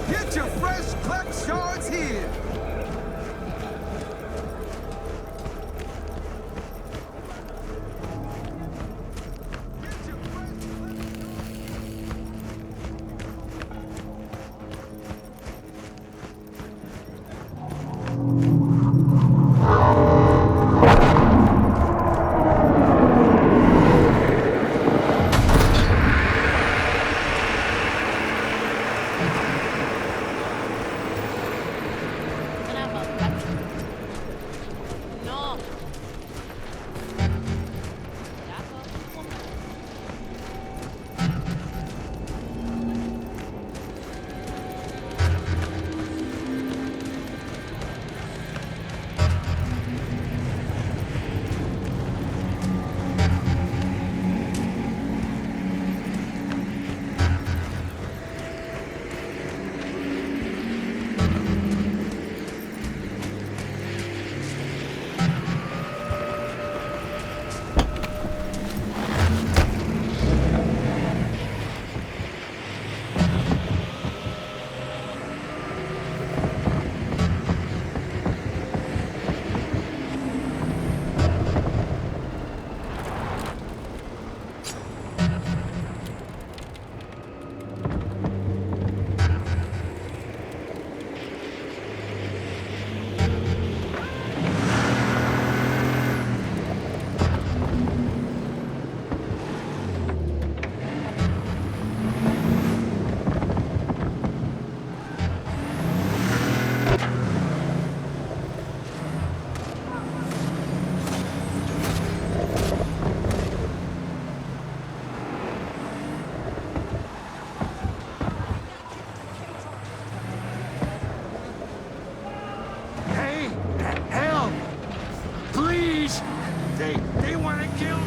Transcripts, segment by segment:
Get your fresh Plex shards here! They want to kill me!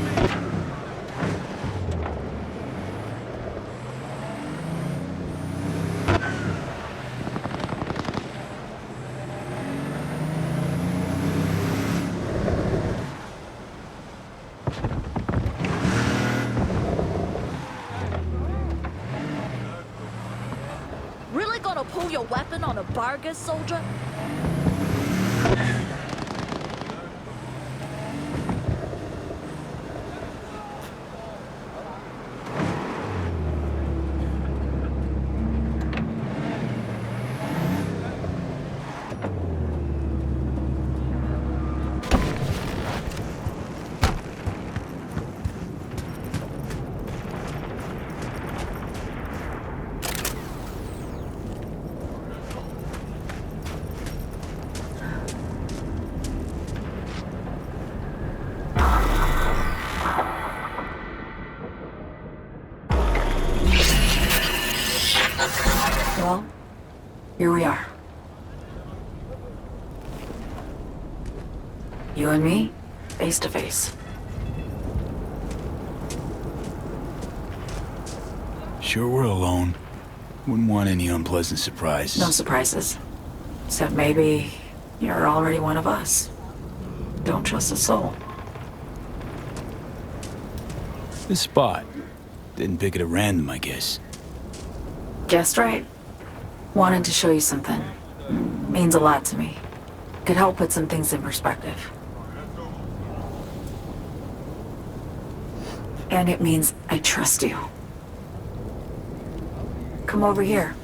Really gonna pull your weapon on a Vargas soldier? Well, here we are. You and me, face to face. Sure we're alone. Wouldn't want any unpleasant surprises. No surprises. Except maybe you're already one of us. Don't trust a soul. This spot. Didn't pick it at random, I guess. Guessed right. Wanted to show you something. Means a lot to me. Could help put some things in perspective. And it means I trust you. Come over here.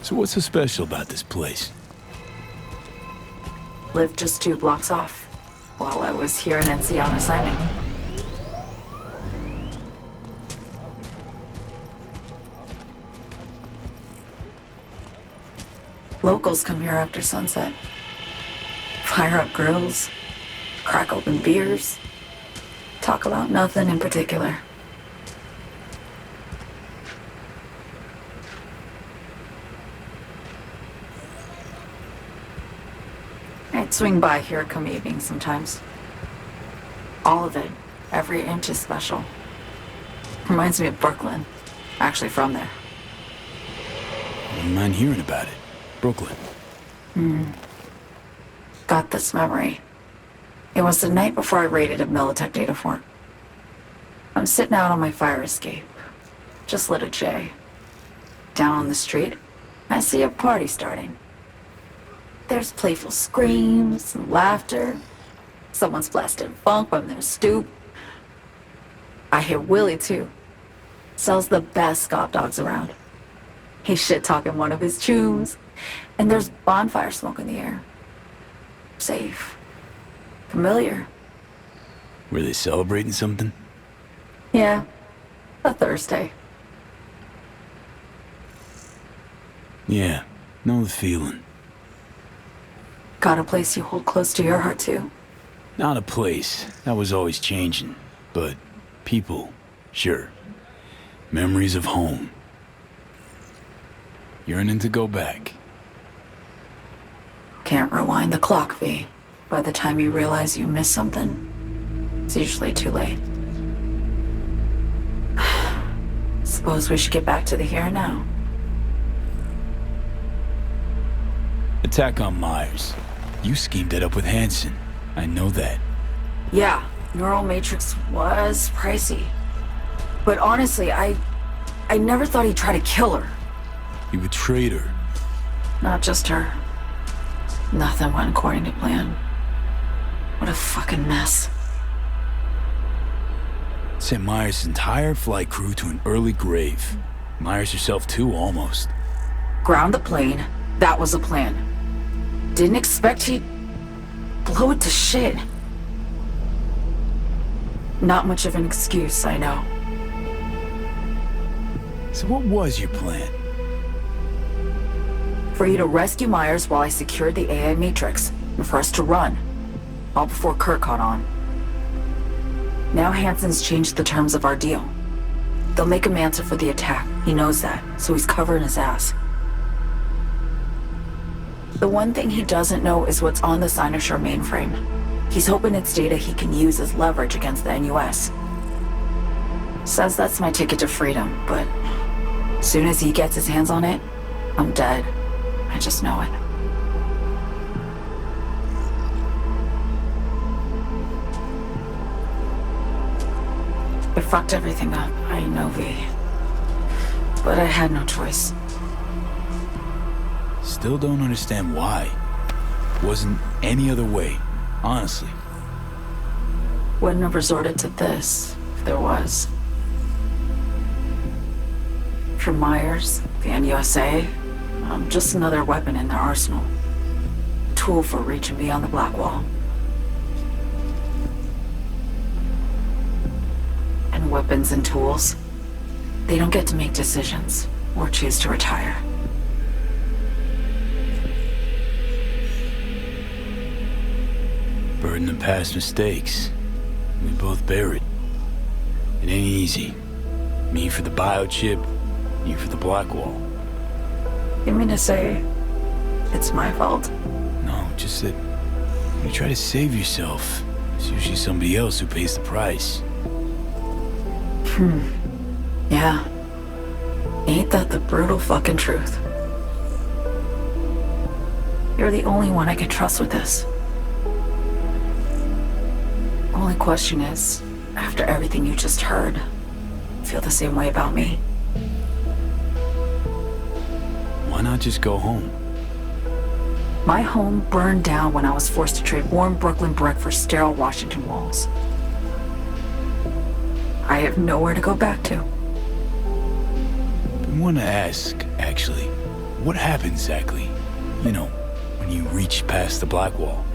So what's so special about this place? Lived just 2 blocks off, while I was here in NC on assignment. Locals come here after sunset. Fire up grills, crack open beers, talk about nothing in particular. I'd swing by here come evening sometimes. All of it, every inch is special. Reminds me of Brooklyn. Actually from there. Wouldn't mind hearing about it. Brooklyn. Got this memory. It was the night before I raided a Militech data fort. I'm sitting out on my fire escape. Just lit a J. Down on the street, I see a party starting. There's playful screams and laughter. Someone's blasting funk from their stoop. I hear Willie too. Sells the best Scott dogs around. He's shit-talking one of his tunes, and there's bonfire smoke in the air. Safe. Familiar. Were they celebrating something? Yeah. A Thursday. Yeah, know the feeling. Got a place you hold close to your heart too? Not a place. That was always changing. But people, sure. Memories of home. Yearning to go back. Can't rewind the clock, V. By the time you realize you missed something, it's usually too late. Suppose we should get back to the here and now. Attack on Myers. You schemed that up with Hansen. I know that. Yeah, Neural Matrix was pricey. But honestly, I never thought he'd try to kill her. You betrayed her. Not just her. Nothing went according to plan. What a fucking mess. Sent Myers' entire flight crew to an early grave. Myers herself too, almost. Ground the plane. That was the plan. Didn't expect he'd blow it to shit. Not much of an excuse, I know. So what was your plan? For you to rescue Myers while I secured the AI Matrix, and for us to run. All before Kurt caught on. Now Hansen's changed the terms of our deal. They'll make him answer for the attack. He knows that, so he's covering his ass. The one thing he doesn't know is what's on the Cynosure mainframe. He's hoping it's data he can use as leverage against the NUS. Says that's my ticket to freedom, but as soon as he gets his hands on it, I'm dead. I just know it. It fucked everything up, I know, V. But I had no choice. Still don't understand why. Wasn't any other way, honestly. Wouldn't have resorted to this, if there was. For Myers, the NUSA, I'm just another weapon in their arsenal. A tool for reaching beyond the Black Wall. And weapons and tools, they don't get to make decisions or choose to retire. Burden of past mistakes. We both bear it. It ain't easy. Me for the biochip, you for the Black Wall. You mean to say it's my fault? No, just that when you try to save yourself, it's usually somebody else who pays the price. Yeah. Ain't that the brutal fucking truth? You're the only one I can trust with this. Only question is, after everything you just heard, feel the same way about me? Why not just go home? My home burned down when I was forced to trade warm Brooklyn brick for sterile Washington walls. I have nowhere to go back to. I want to ask, actually, what happened exactly? You know, when you reached past the Black Wall.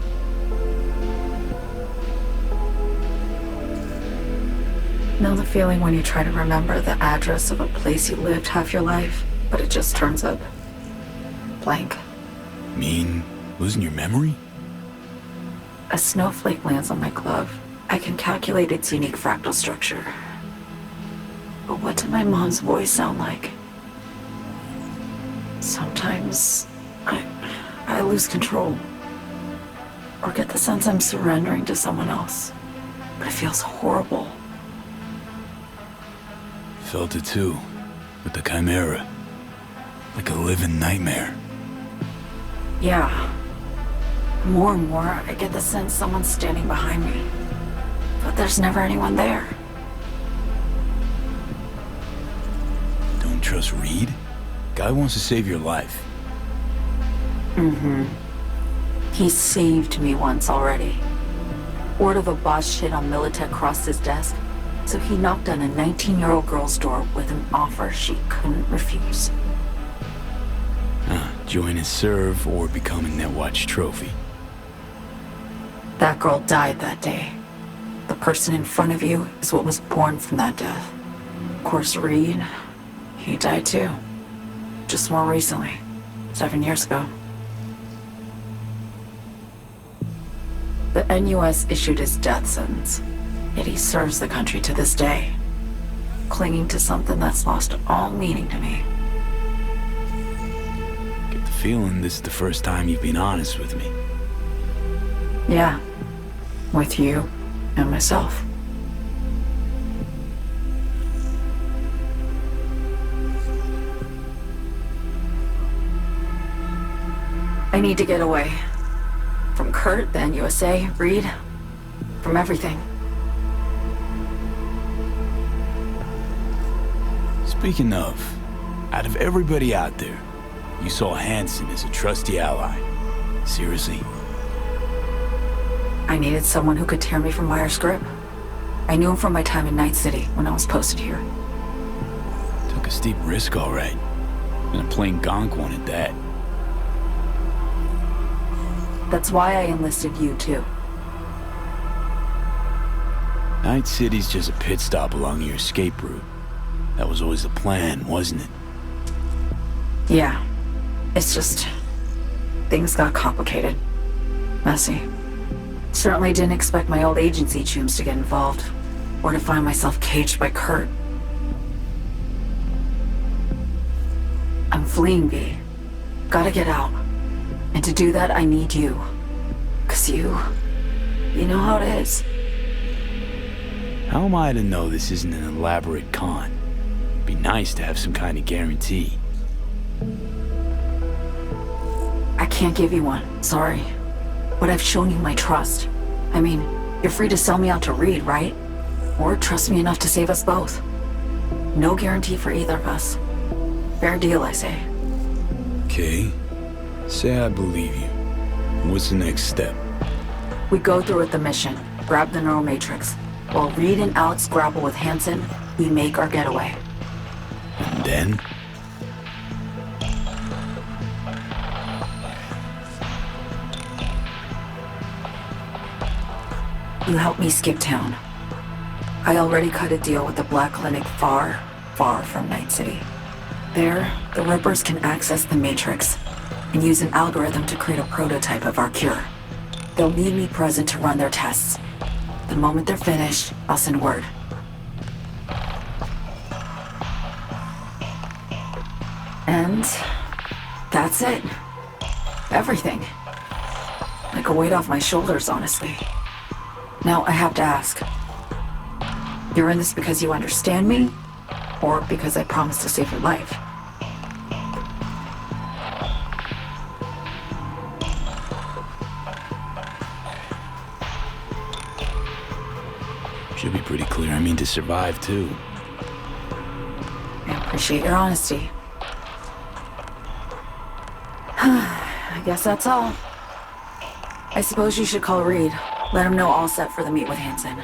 Know the feeling when you try to remember the address of a place you lived half your life, but it just turns up blank. Mean losing your memory? A snowflake lands on my glove. I can calculate its unique fractal structure. But what did my mom's voice sound like? Sometimes I lose control. Or get the sense I'm surrendering to someone else. But it feels horrible. Felt it too, with the Chimera. Like a living nightmare. Yeah. More and more, I get the sense someone's standing behind me. But there's never anyone there. Don't trust Reed? Guy wants to save your life. He saved me once already. Word of a boss shit on Militech crossed his desk, so he knocked on a 19-year-old girl's door with an offer she couldn't refuse. Join his serve or become a Netwatch trophy. That girl died that day. The person in front of you is what was born from that death. Of course, Reed, he died too. Just more recently. 7 years ago. The NUS issued his death sentence, yet he serves the country to this day, clinging to something that's lost all meaning to me. Get the feeling this is the first time you've been honest with me. Yeah, with you and myself. I need to get away. From Kurt, the NUSA, Reed, from everything. Speaking of, out of everybody out there, you saw Hansen as a trusty ally. Seriously? I needed someone who could tear me from Myers' grip. I knew him from my time in Night City when I was posted here. Took a steep risk, all right. And a plain gonk one at that. That's why I enlisted you, too. Night City's just a pit stop along your escape route. That was always the plan, wasn't it? Yeah. It's just... things got complicated. Messy. Certainly didn't expect my old agency chooms to get involved. Or to find myself caged by Kurt. I'm fleeing, V. Gotta get out. And to do that, I need you. 'Cause you know how it is. How am I to know this isn't an elaborate con? Be nice to have some kind of guarantee. I can't give you one, sorry. But I've shown you my trust. I mean, you're free to sell me out to Reed, right? Or trust me enough to save us both. No guarantee for either of us. Fair deal, I say. Okay. Say I believe you. What's the next step? We go through with the mission, grab the neural matrix. While Reed and Alex grapple with Hansen, we make our getaway. And then? You help me skip town. I already cut a deal with the Black Clinic far, far from Night City. There, the Rippers can access the Matrix and use an algorithm to create a prototype of our cure. They'll need me present to run their tests. The moment they're finished, I'll send word. And that's it. Everything. Like a weight off my shoulders, honestly. Now I have to ask. You're in this because you understand me? Or because I promised to save your life? Should be pretty clear. I mean to survive, too. I appreciate your honesty. I guess that's all. I suppose you should call Reed. Let him know all set for the meet with Hansen.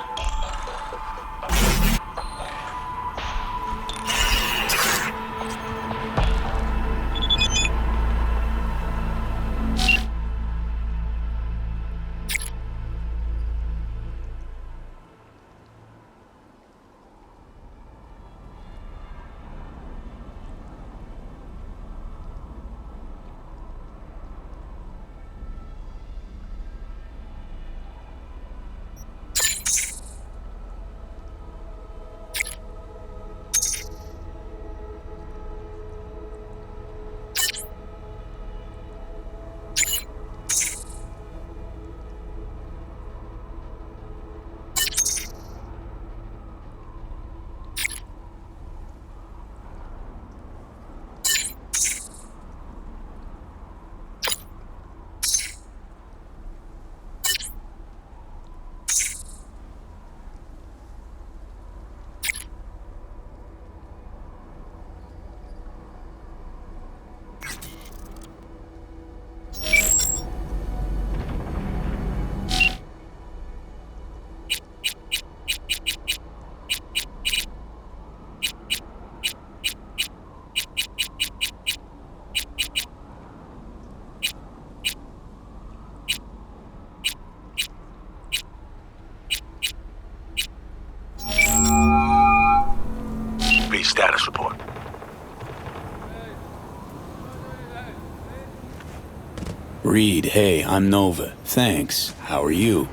Reed, status report. Reed, hey, I'm Nova. Thanks. How are you?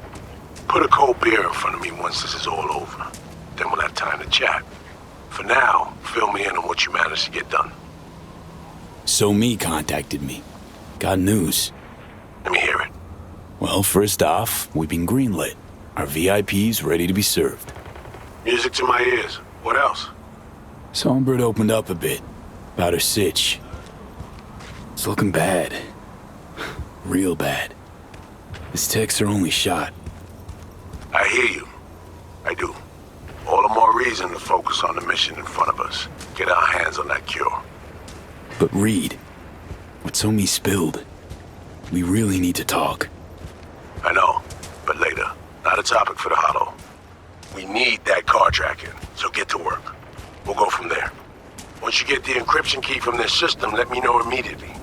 Put a cold beer in front of me once this is all over. Then we'll have time to chat. For now, fill me in on what you managed to get done. So Me contacted me. Got news. Let me hear it. Well, first off, we've been greenlit. Our VIP's ready to be served. Music to my ears. What else? Songbird opened up a bit. About her sitch. It's looking bad. Real bad. This tech's her only shot. I hear you. I do. All the more reason to focus on the mission in front of us. Get our hands on that cure. But Reed, what So Me spilled, we really need to talk. I know, but later. Not a topic for the Hollow. We need that car tracking, so get to work. We'll go from there. Once you get the encryption key from this system, let me know immediately.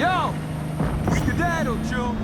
Yo! Skedaddle, chum!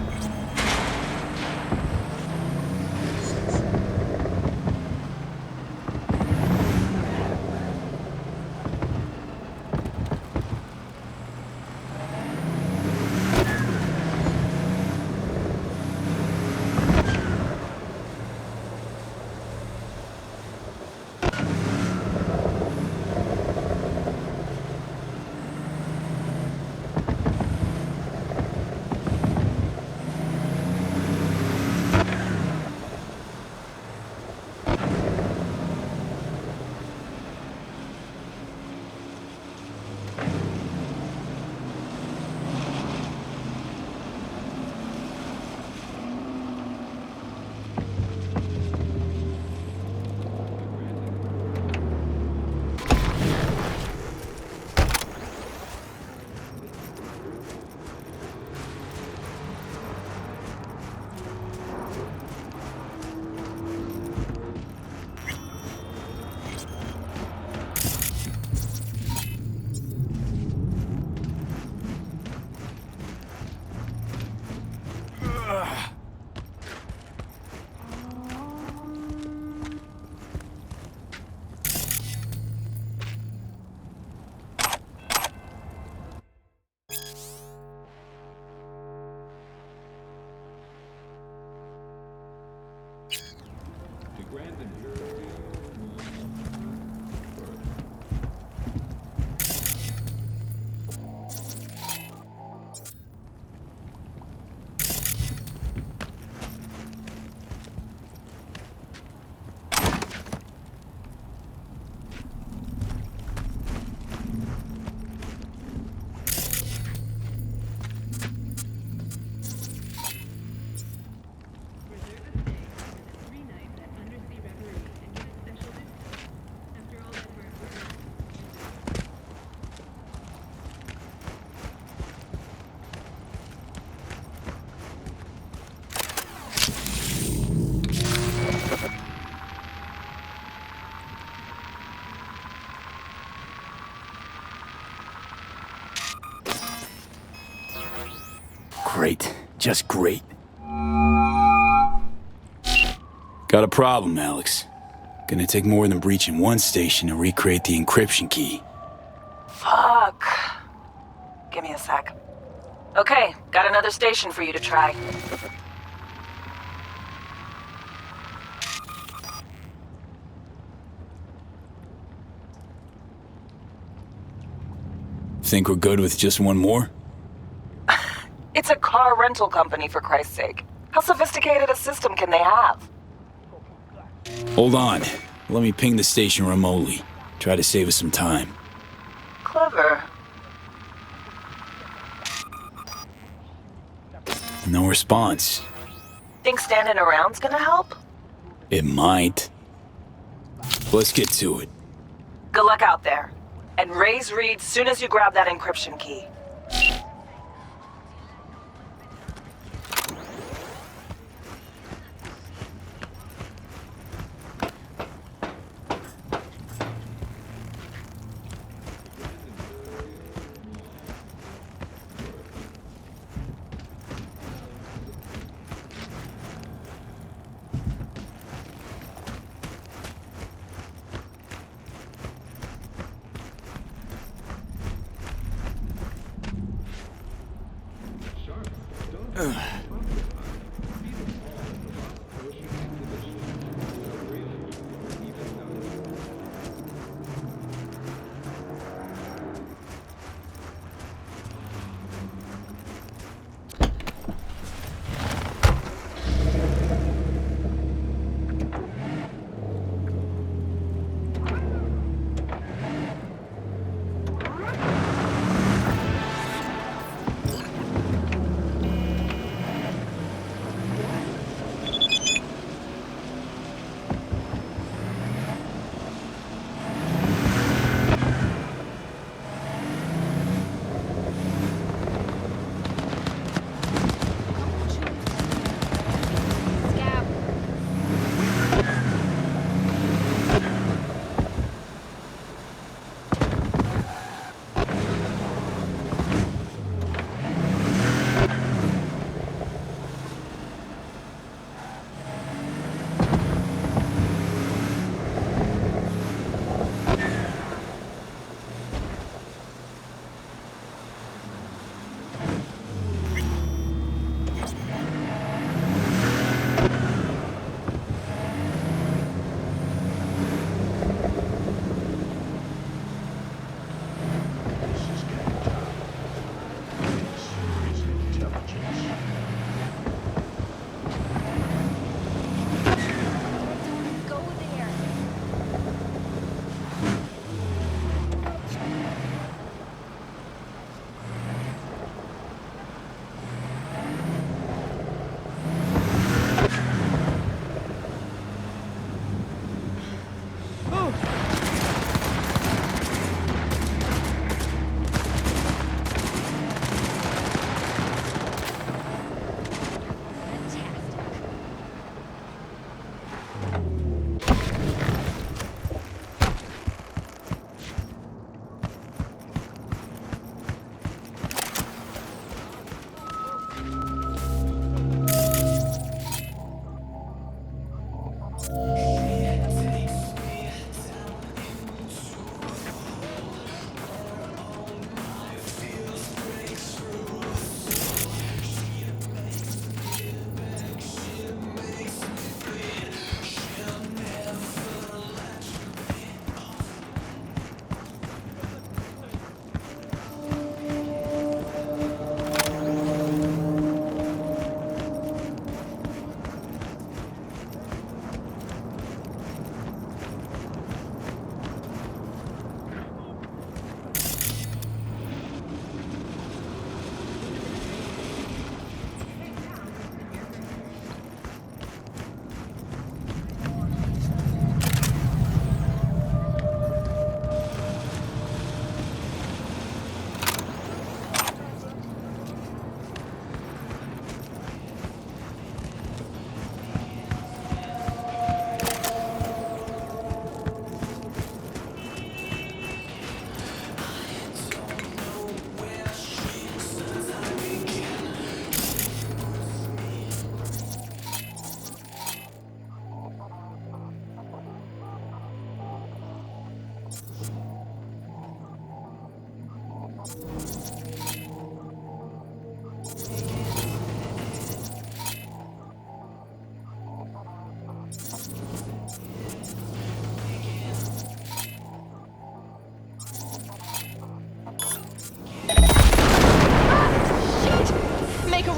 Great. Just great. Got a problem, Alex. Gonna take more than breaching one station to recreate the encryption key. Fuck. Give me a sec. Okay, got another station for you to try. Think we're good with just one more? It's a car rental company, for Christ's sake. How sophisticated a system can they have? Hold on. Let me ping the station remotely. Try to save us some time. Clever. No response. Think standing around's gonna help? It might. Let's get to it. Good luck out there. And raise Reed soon as you grab that encryption key.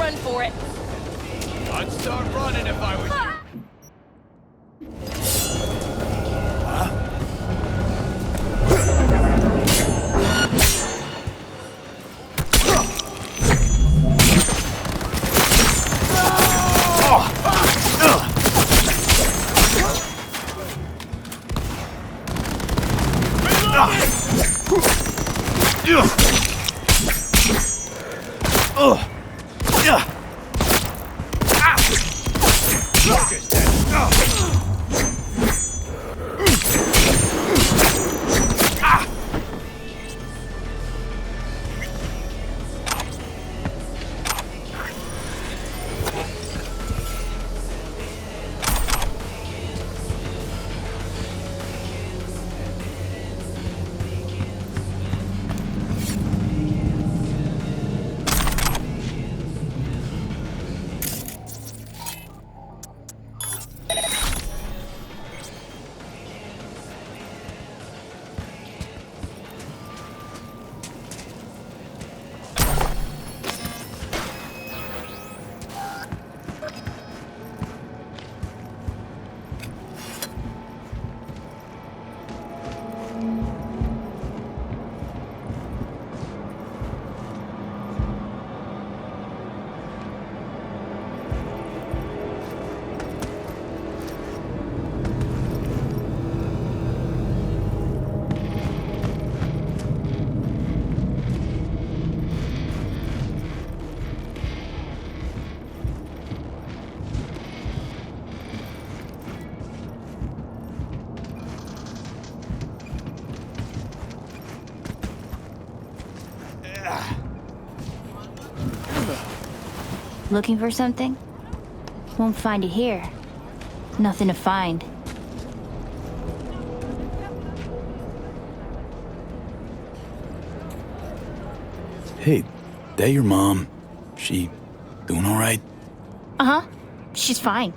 run for it. I'd start running if I was you. Looking for something? Won't find it here. Nothing to find. Hey, that your mom? She doing all right? Uh-huh. She's fine.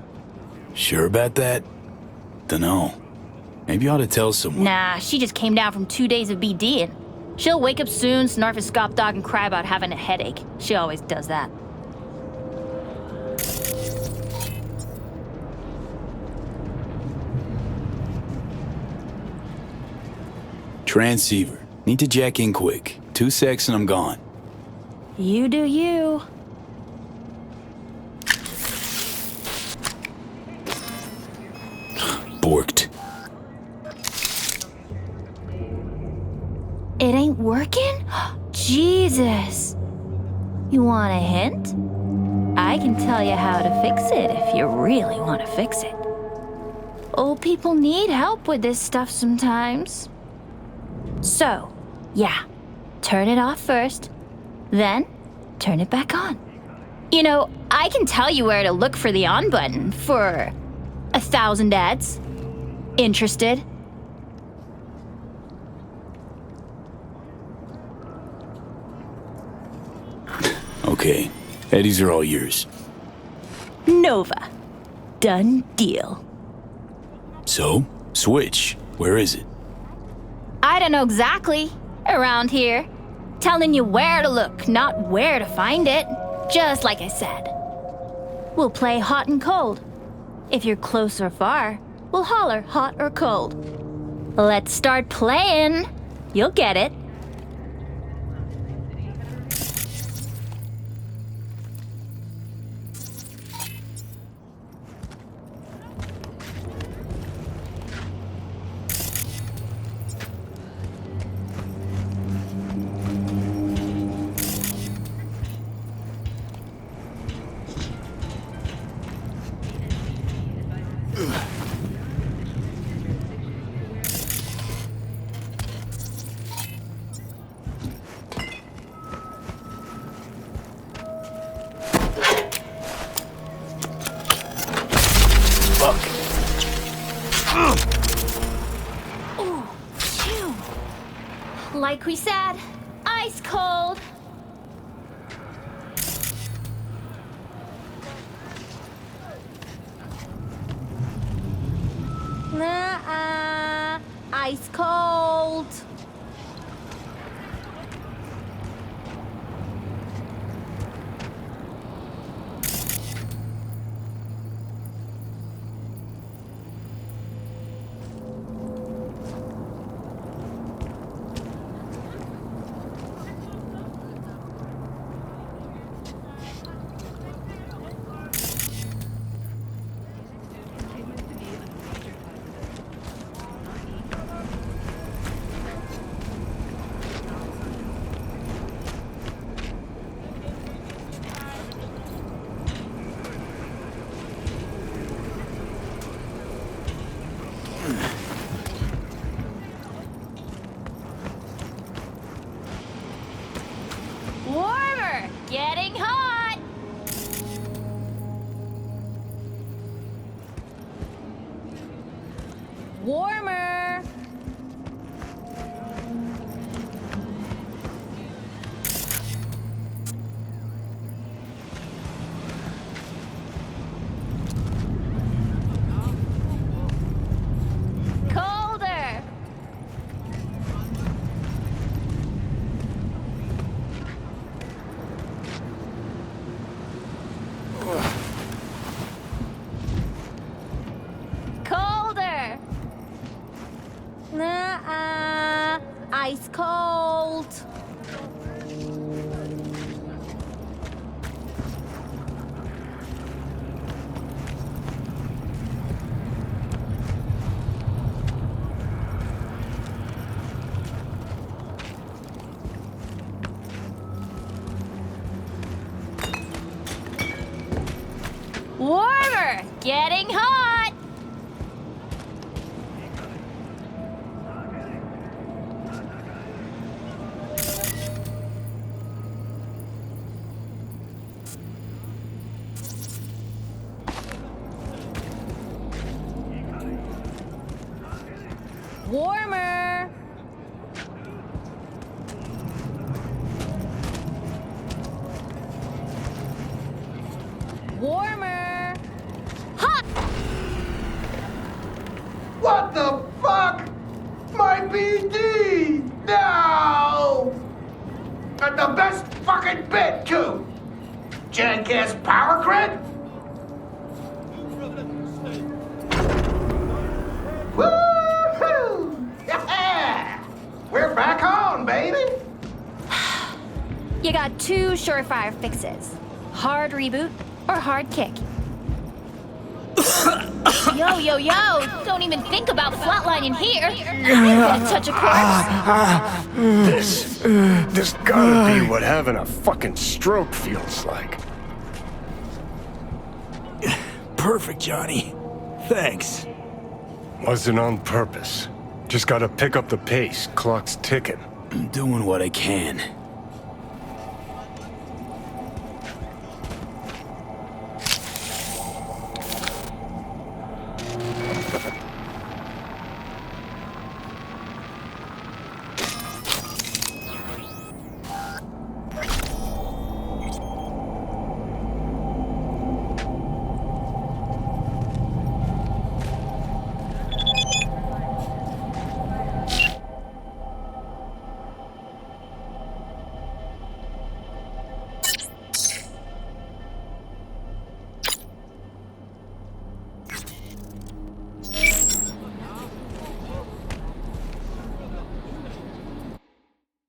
Sure about that? Dunno. Maybe you ought to tell someone. Nah, she just came down from 2 days of BDing. She'll wake up soon, snarf a scop dog, and cry about having a headache. She always does that. Transceiver. Need to jack in quick. 2 secs and I'm gone. You do you. Borked. It ain't working? Jesus. You want a hint? I can tell you how to fix it if you really want to fix it. Old people need help with this stuff sometimes. So, yeah, turn it off first, then turn it back on. You know, I can tell you where to look for the on button for 1,000 ads. Interested? Okay, Eddies are all yours. Nova. Done deal. So, switch. Where is it? I don't know exactly. Around here. Telling you where to look, not where to find it. Just like I said. We'll play hot and cold. If you're close or far, we'll holler hot or cold. Let's start playing. You'll get it. Like we said, ice cold. Nuh-uh. Ice cold. Warmer! Getting hot! Warmer! Warmer! Hot! What the fuck? My BD! No! And the best fucking bit, too! Jackass power grid? Woo-hoo! Yeah! We're back on, baby! You got two surefire fixes. Hard reboot or hard kick. Yo! Don't even think about flatlining here. I'm gonna touch a corpse. This gotta be what having a fucking stroke feels like. Perfect, Johnny. Thanks. Wasn't on purpose. Just gotta pick up the pace. Clock's ticking. I'm doing what I can.